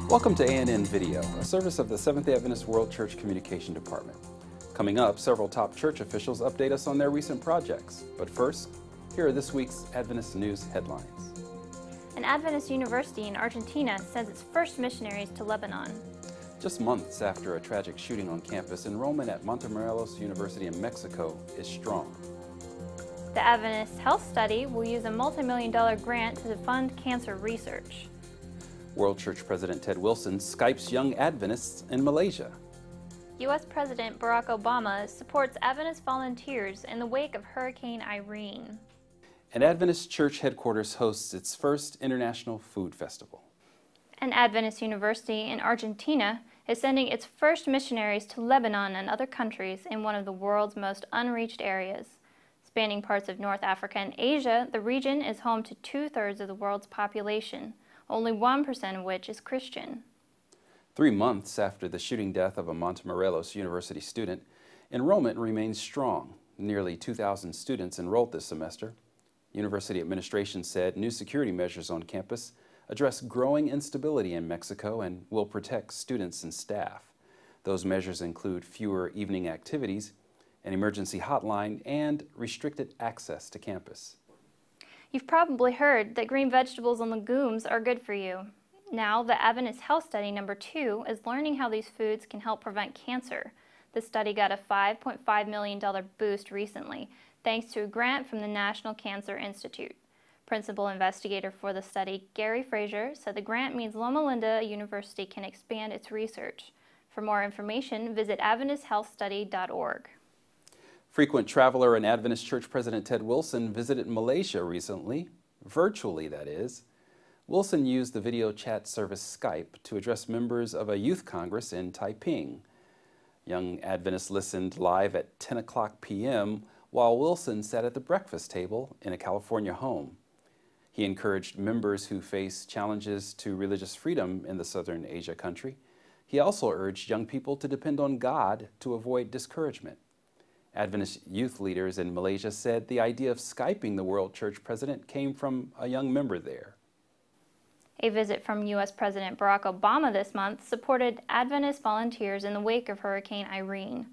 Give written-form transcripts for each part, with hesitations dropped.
Welcome to ANN Video, a service of the Seventh-day Adventist World Church Communication Department. Coming up, several top church officials update us on their recent projects. But first, here are this week's Adventist News headlines. An Adventist university in Argentina sends its first missionaries to Lebanon. Just months after a tragic shooting on campus, enrollment at Montemorelos University in Mexico is strong. The Adventist Health Study will use a multi-million-dollar grant to fund cancer research. World Church President Ted Wilson Skypes young Adventists in Malaysia. U.S. President Barack Obama supports Adventist volunteers in the wake of Hurricane Irene. And Adventist Church headquarters hosts its first International Food Festival. An Adventist university in Argentina is sending its first missionaries to Lebanon and other countries in one of the world's most unreached areas. Spanning parts of North Africa and Asia, the region is home to 2/3 of the world's population, only 1% of which is Christian. 3 months after the shooting death of a Montemorelos University student, enrollment remains strong. Nearly 2,000 students enrolled this semester. University administration said new security measures on campus address growing instability in Mexico and will protect students and staff. Those measures include fewer evening activities, an emergency hotline, and restricted access to campus. You've probably heard that green vegetables and legumes are good for you. Now, the Adventist Health Study number 2 is learning how these foods can help prevent cancer. The study got a $5.5 million boost recently, thanks to a grant from the National Cancer Institute. Principal investigator for the study, Gary Frazier, said the grant means Loma Linda University can expand its research. For more information, visit AdventistHealthStudy.org. Frequent traveler and Adventist Church President Ted Wilson visited Malaysia recently, virtually that is. Wilson used the video chat service Skype to address members of a youth congress in Taiping. Young Adventists listened live at 10 o'clock p.m. while Wilson sat at the breakfast table in a California home. He encouraged members who face challenges to religious freedom in the Southern Asia country. He also urged young people to depend on God to avoid discouragement. Adventist youth leaders in Malaysia said the idea of Skyping the World Church President came from a young member there. A visit from U.S. President Barack Obama this month supported Adventist volunteers in the wake of Hurricane Irene.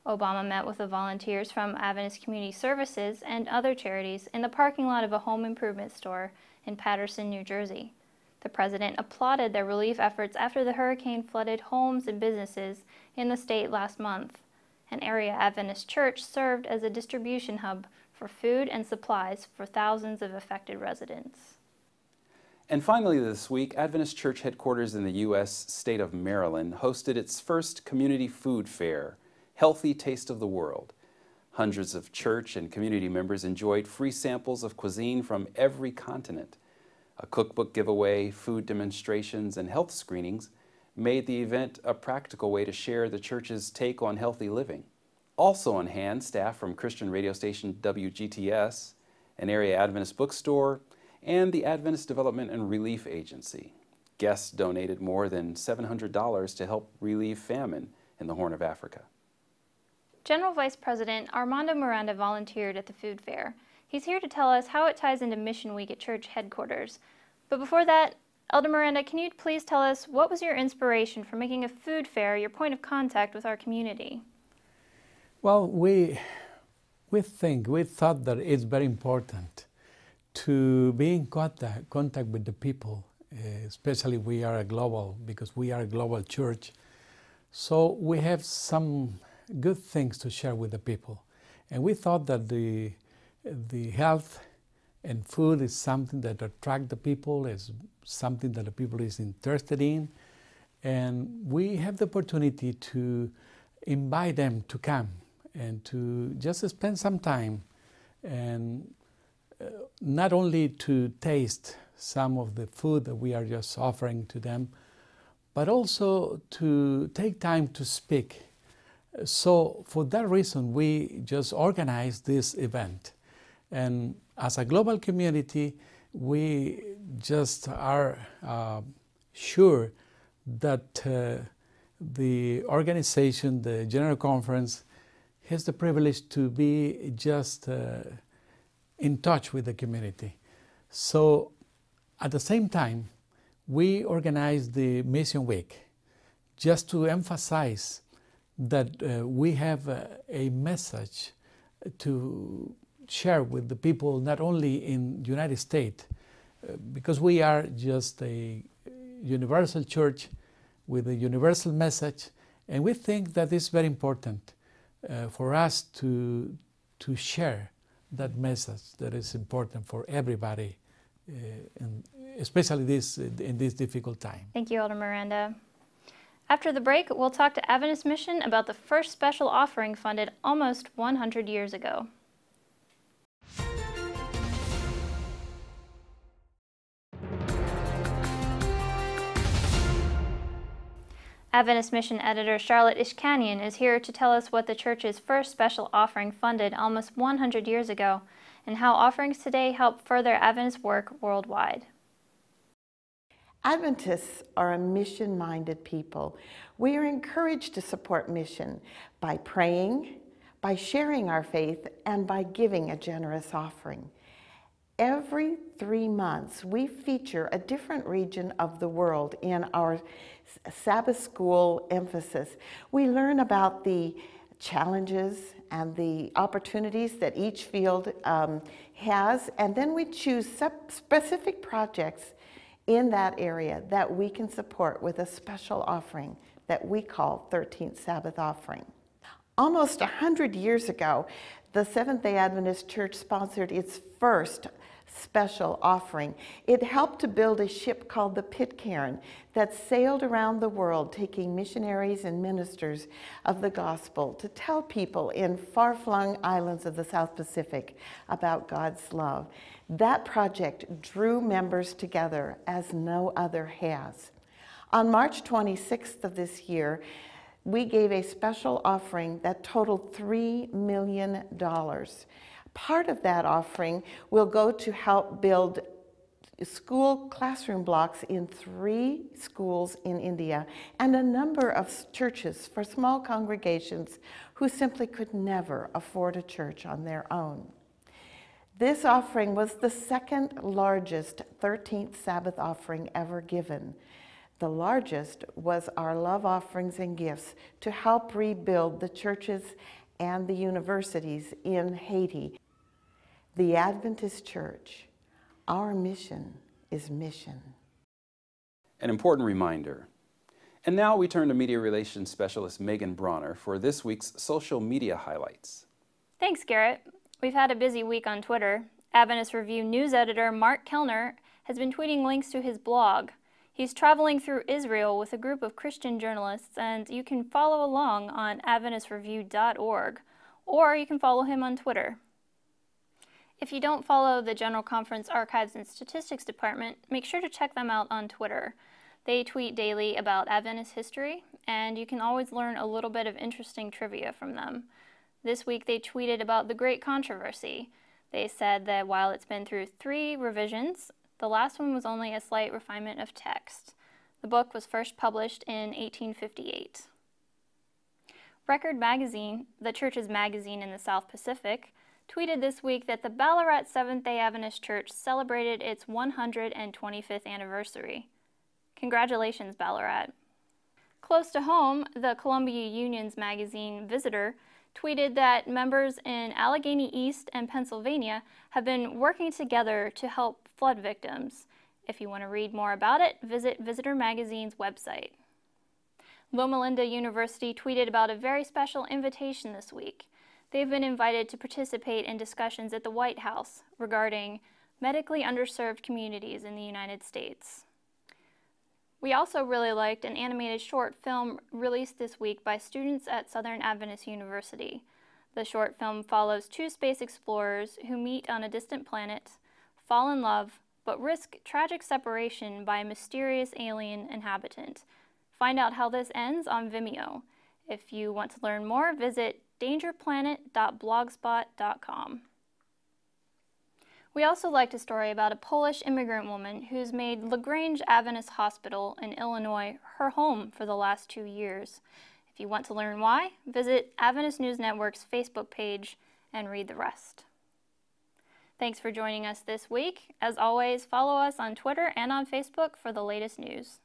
Obama met with the volunteers from Adventist Community Services and other charities in the parking lot of a home improvement store in Paterson, New Jersey. The president applauded their relief efforts after the hurricane flooded homes and businesses in the state last month. An area Adventist church served as a distribution hub for food and supplies for thousands of affected residents. And finally this week, Adventist Church headquarters in the U.S. state of Maryland hosted its first community food fair, Healthy Taste of the World. Hundreds of church and community members enjoyed free samples of cuisine from every continent. A cookbook giveaway, food demonstrations, and health screenings made the event a practical way to share the church's take on healthy living. Also on hand, staff from Christian radio station WGTS, an area Adventist bookstore, and the Adventist Development and Relief Agency. Guests donated more than $700 to help relieve famine in the Horn of Africa. General Vice President Armando Miranda volunteered at the food fair. He's here to tell us how it ties into Mission Week at church headquarters. But before that, Elder Miranda, can you please tell us what was your inspiration for making a food fair your point of contact with our community? Well, we thought that it's very important to be in contact with the people, especially because we are a global church. So we have some good things to share with the people. And we thought that the health and food is something that attracts the people, is something that the people is interested in. And we have the opportunity to invite them to come and to just spend some time and not only to taste some of the food that we are just offering to them, but also to take time to speak. So for that reason, we just organized this event. And as a global community, we just are sure that the organization, the General Conference, has the privilege to be just in touch with the community. So at the same time, we organized the Mission Week just to emphasize that we have a message to share with the people, not only in the United States, because we are just a universal church with a universal message, and we think that it's very important for us to share that message that is important for everybody, and especially in this difficult time. Thank you, Elder Miranda. After the break, we'll talk to Adventist Mission about the first special offering funded almost 100 years ago. Adventist Mission editor Charlotte Ishkanian is here to tell us what the church's first special offering funded almost 100 years ago and how offerings today help further Adventist work worldwide. Adventists are a mission-minded people. We are encouraged to support mission by praying, by sharing our faith, and by giving a generous offering. Every 3 months, we feature a different region of the world in our Sabbath school emphasis. We learn about the challenges and the opportunities that each field has, and then we choose specific projects in that area that we can support with a special offering that we call 13th Sabbath Offering. Almost 100 years ago, the Seventh-day Adventist Church sponsored its first special offering. It helped to build a ship called the Pitcairn that sailed around the world, taking missionaries and ministers of the gospel to tell people in far-flung islands of the South Pacific about God's love. That project drew members together as no other has. On March 26th of this year, we gave a special offering that totaled $3 million. Part of that offering will go to help build school classroom blocks in 3 schools in India and a number of churches for small congregations who simply could never afford a church on their own. This offering was the second largest 13th Sabbath offering ever given. The largest was our love offerings and gifts to help rebuild the churches and the universities in Haiti. The Adventist Church, our mission is mission. An important reminder. And now we turn to Media Relations Specialist Megan Bronner for this week's social media highlights. Thanks, Garrett. We've had a busy week on Twitter. Adventist Review news editor Mark Kellner has been tweeting links to his blog. He's traveling through Israel with a group of Christian journalists, and you can follow along on AdventistReview.org, or you can follow him on Twitter. If you don't follow the General Conference Archives and Statistics Department, make sure to check them out on Twitter. They tweet daily about Adventist history, and you can always learn a little bit of interesting trivia from them. This week they tweeted about the Great Controversy. They said that while it's been through 3 revisions, the last one was only a slight refinement of text. The book was first published in 1858. Record Magazine, the church's magazine in the South Pacific, tweeted this week that the Ballarat Seventh-day Adventist Church celebrated its 125th anniversary. Congratulations, Ballarat. Close to home, the Columbia Union's magazine Visitor tweeted that members in Allegheny East and Pennsylvania have been working together to help flood victims. If you want to read more about it, visit Visitor Magazine's website. Loma Linda University tweeted about a very special invitation this week. They've been invited to participate in discussions at the White House regarding medically underserved communities in the United States. We also really liked an animated short film released this week by students at Southern Adventist University. The short film follows 2 space explorers who meet on a distant planet, fall in love, but risk tragic separation by a mysterious alien inhabitant. Find out how this ends on Vimeo. If you want to learn more, visit dangerplanet.blogspot.com. We also liked a story about a Polish immigrant woman who's made LaGrange Adventist Hospital in Illinois her home for the last 2 years. If you want to learn why, visit Adventist News Network's Facebook page and read the rest. Thanks for joining us this week. As always, follow us on Twitter and on Facebook for the latest news.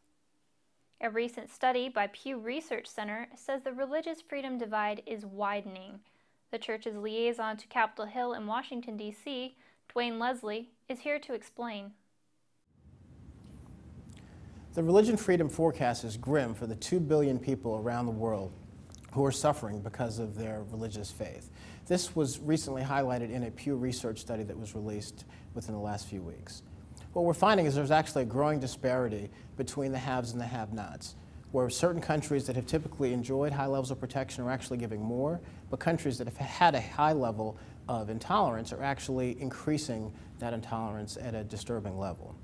A recent study by Pew Research Center says the religious freedom divide is widening. The church's liaison to Capitol Hill in Washington, D.C., Dwayne Leslie, is here to explain. The religion freedom forecast is grim for the 2 billion people around the world who are suffering because of their religious faith. This was recently highlighted in a Pew Research study that was released within the last few weeks. What we're finding is there's actually a growing disparity between the haves and the have-nots, where certain countries that have typically enjoyed high levels of protection are actually giving more, but countries that have had a high level of intolerance are actually increasing that intolerance at a disturbing level.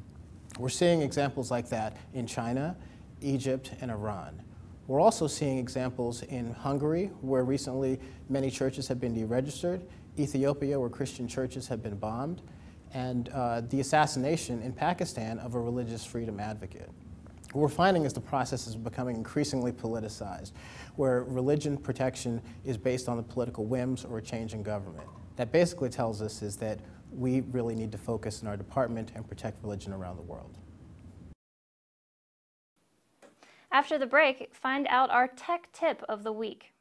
We're seeing examples like that in China, Egypt, and Iran. We're also seeing examples in Hungary, where recently many churches have been deregistered, Ethiopia, where Christian churches have been bombed, and the assassination in Pakistan of a religious freedom advocate. What we're finding is the process is becoming increasingly politicized, where religion protection is based on the political whims or a change in government. That basically tells us is that we really need to focus in our department and protect religion around the world. After the break, find out our tech tip of the week.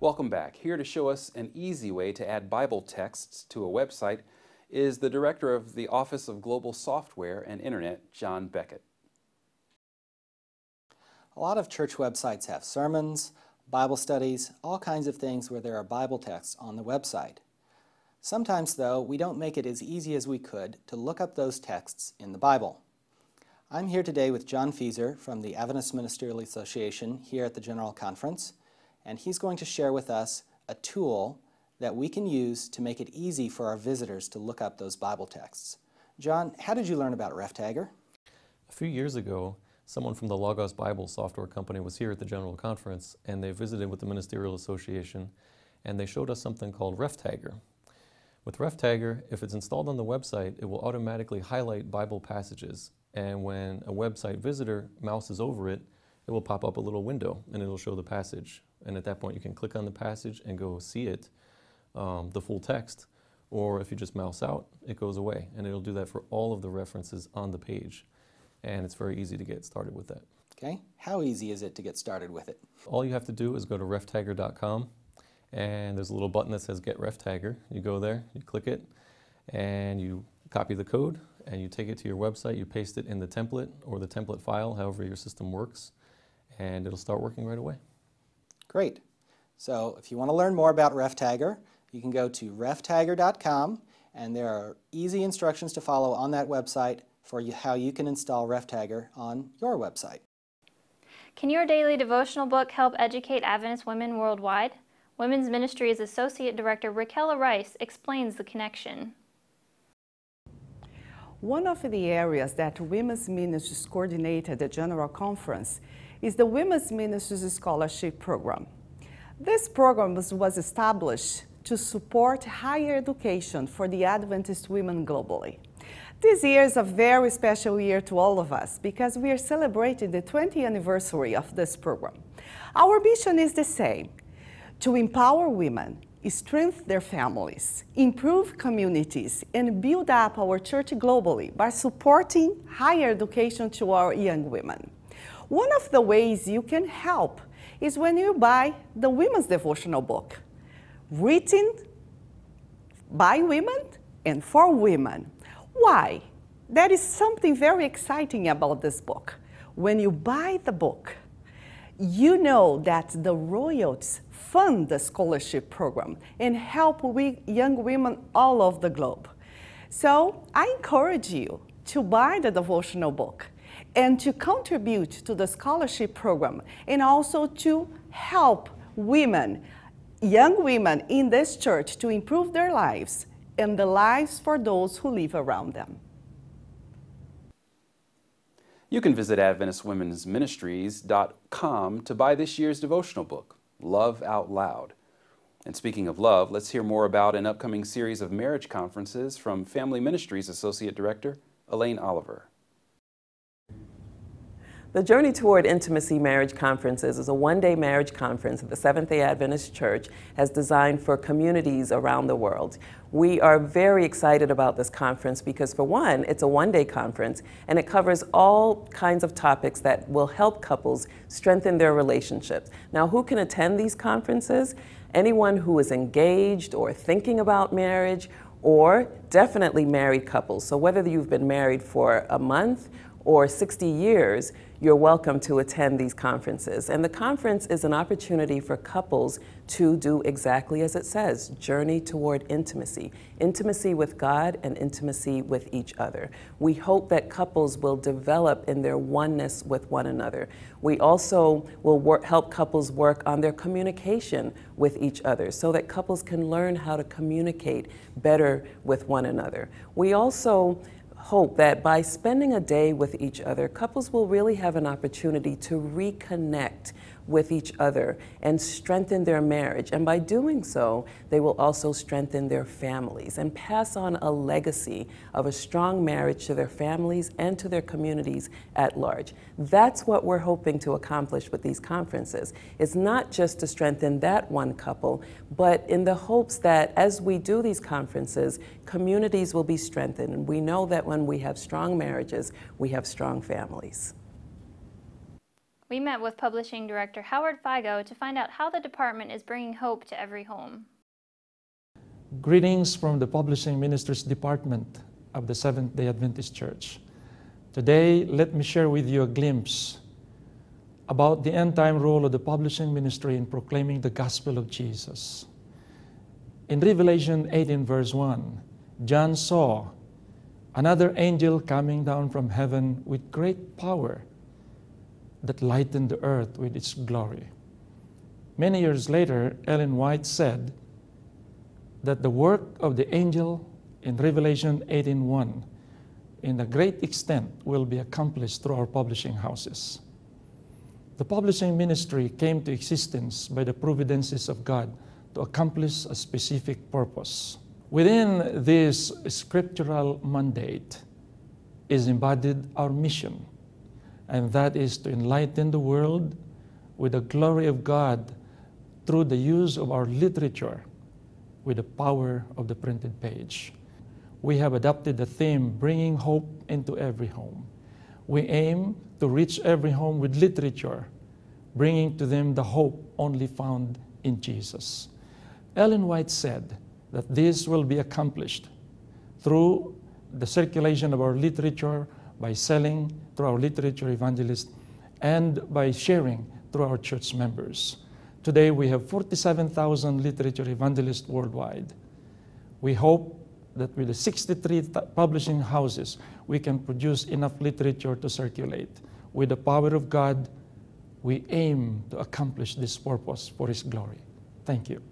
Welcome back. Here to show us an easy way to add Bible texts to a website is the Director of the Office of Global Software and Internet, John Beckett. A lot of church websites have sermons, Bible studies, all kinds of things where there are Bible texts on the website. Sometimes, though, we don't make it as easy as we could to look up those texts in the Bible. I'm here today with John Fieser from the Adventist Ministerial Association here at the General Conference, and he's going to share with us a tool that we can use to make it easy for our visitors to look up those Bible texts. John, how did you learn about RefTagger? A few years ago, someone from the Logos Bible software company was here at the General Conference, and they visited with the Ministerial Association, and they showed us something called RefTagger. With RefTagger, if it's installed on the website, it will automatically highlight Bible passages, and when a website visitor mouses over it, it will pop up a little window, and it'll show the passage. And at that point, you can click on the passage and go see it, the full text, or if you just mouse out, it goes away, and it'll do that for all of the references on the page. And it's very easy to get started with that. Okay, how easy is it to get started with it? All you have to do is go to reftagger.com, and there's a little button that says Get RefTagger. You go there, you click it, and you copy the code, and you take it to your website, you paste it in the template or the template file, however your system works, and it'll start working right away. Great. So if you want to learn more about RefTagger, you can go to reftagger.com, and there are easy instructions to follow on that website for how you can install RefTagger on your website. Can your daily devotional book help educate Adventist women worldwide? Women's Ministries Associate Director Raquel Rice explains the connection. One of the areas that Women's Ministries coordinate at the General Conference is the Women's Ministries Scholarship Program. This program was established to support higher education for the Adventist women globally. This year is a very special year to all of us because we are celebrating the 20th anniversary of this program. Our mission is the same: to empower women, strengthen their families, improve communities, and build up our church globally by supporting higher education to our young women. One of the ways you can help is when you buy the Women's Devotional Book, written by women and for women. Why? There is something very exciting about this book. When you buy the book, you know that the royalties fund the scholarship program and help young women all over the globe. So I encourage you to buy the devotional book and to contribute to the scholarship program, and also to help women, young women in this church, to improve their lives and the lives for those who live around them. You can visit AdventistWomen'sMinistries.com to buy this year's devotional book, Love Out Loud. And speaking of love, let's hear more about an upcoming series of marriage conferences from Family Ministries Associate Director Elaine Oliver. The Journey Toward Intimacy Marriage Conferences is a one-day marriage conference that the Seventh-day Adventist Church has designed for communities around the world. We are very excited about this conference because, for one, it's a one-day conference and it covers all kinds of topics that will help couples strengthen their relationships. Now, who can attend these conferences? Anyone who is engaged or thinking about marriage, or definitely married couples. So whether you've been married for a month or 60 years, you're welcome to attend these conferences. And the conference is an opportunity for couples to do exactly as it says, journey toward intimacy. Intimacy with God and intimacy with each other. We hope that couples will develop in their oneness with one another. We also will help couples work on their communication with each other so that couples can learn how to communicate better with one another. We also hope that by spending a day with each other, couples will really have an opportunity to reconnect with each other and strengthen their marriage. And by doing so, they will also strengthen their families and pass on a legacy of a strong marriage to their families and to their communities at large. That's what we're hoping to accomplish with these conferences. It's not just to strengthen that one couple, but in the hopes that as we do these conferences, communities will be strengthened. And we know that when we have strong marriages, we have strong families. We met with Publishing Director Howard Figo to find out how the department is bringing hope to every home. Greetings from the Publishing Ministries Department of the Seventh-day Adventist Church. Today, let me share with you a glimpse about the end-time role of the publishing ministry in proclaiming the gospel of Jesus. In Revelation 18, verse 1, John saw another angel coming down from heaven with great power that lightened the earth with its glory. Many years later, Ellen White said that the work of the angel in Revelation 18:1 in a great extent will be accomplished through our publishing houses. The publishing ministry came to existence by the providences of God to accomplish a specific purpose. Within this scriptural mandate is embodied our mission, and that is to enlighten the world with the glory of God through the use of our literature with the power of the printed page. We have adopted the theme, bringing hope into every home. We aim to reach every home with literature, bringing to them the hope only found in Jesus. Ellen White said that this will be accomplished through the circulation of our literature, by selling through our literature evangelists, and by sharing through our church members. Today we have 47,000 literature evangelists worldwide. We hope that with the 63 publishing houses, we can produce enough literature to circulate. With the power of God, we aim to accomplish this purpose for His glory. Thank you.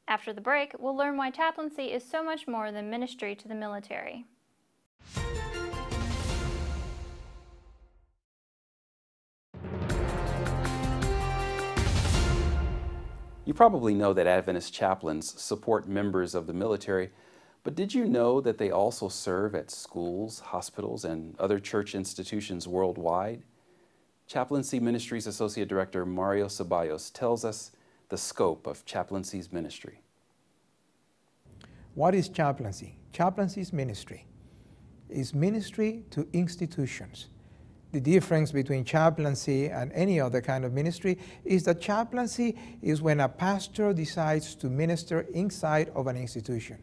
After the break, we'll learn why chaplaincy is so much more than ministry to the military. You probably know that Adventist chaplains support members of the military, but did you know that they also serve at schools, hospitals, and other church institutions worldwide? Chaplaincy Ministries Associate Director Mario Ceballos tells us the scope of chaplaincy's ministry. What is chaplaincy? Chaplaincy's ministry is ministry to institutions. The difference between chaplaincy and any other kind of ministry is that chaplaincy is when a pastor decides to minister inside of an institution.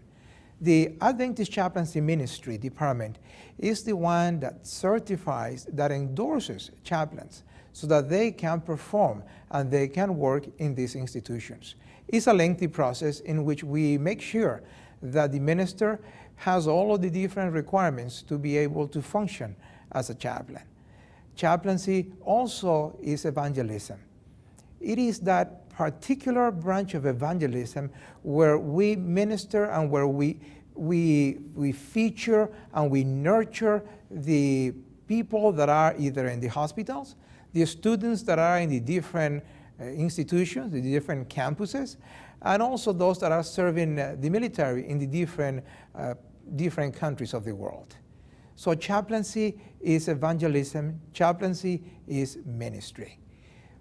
The Adventist Chaplaincy Ministry Department is the one that certifies, that endorses chaplains so that they can perform and they can work in these institutions. It's a lengthy process in which we make sure that the minister has all of the different requirements to be able to function as a chaplain. Chaplaincy also is evangelism. It is that particular branch of evangelism where we minister and where we feature and we nurture the people that are either in the hospitals, the students that are in the different institutions, the different campuses, and also those that are serving the military in the different countries of the world. So chaplaincy is evangelism, chaplaincy is ministry.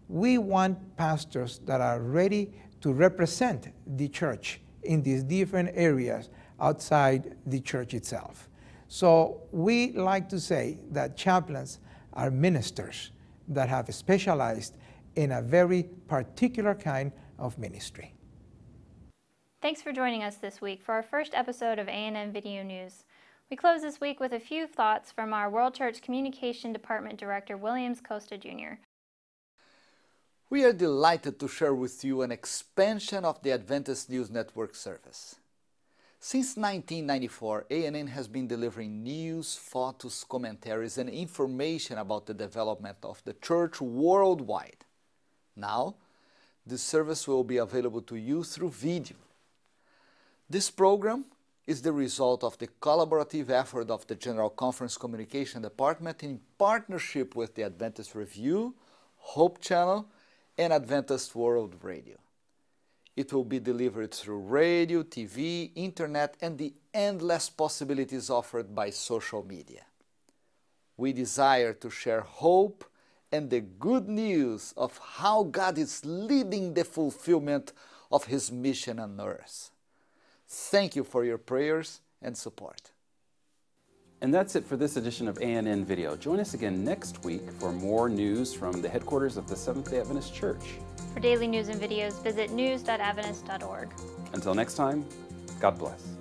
We want pastors that are ready to represent the church in these different areas outside the church itself. So we like to say that chaplains are ministers that have specialized in a very particular kind of ministry. Thanks for joining us this week for our first episode of A&M Video News. We close this week with a few thoughts from our World Church Communication Department Director, Williams Costa Jr. We are delighted to share with you an expansion of the Adventist News Network service. Since 1994, A&N has been delivering news, photos, commentaries, and information about the development of the church worldwide. Now, this service will be available to you through video. This program is the result of the collaborative effort of the General Conference Communication Department in partnership with the Adventist Review, Hope Channel, and Adventist World Radio. It will be delivered through radio, TV, internet, and the endless possibilities offered by social media. We desire to share hope and the good news of how God is leading the fulfillment of His mission on earth. Thank you for your prayers and support. And that's it for this edition of A&N Video. Join us again next week for more news from the headquarters of the Seventh-day Adventist Church. For daily news and videos, visit news.adventist.org. Until next time, God bless.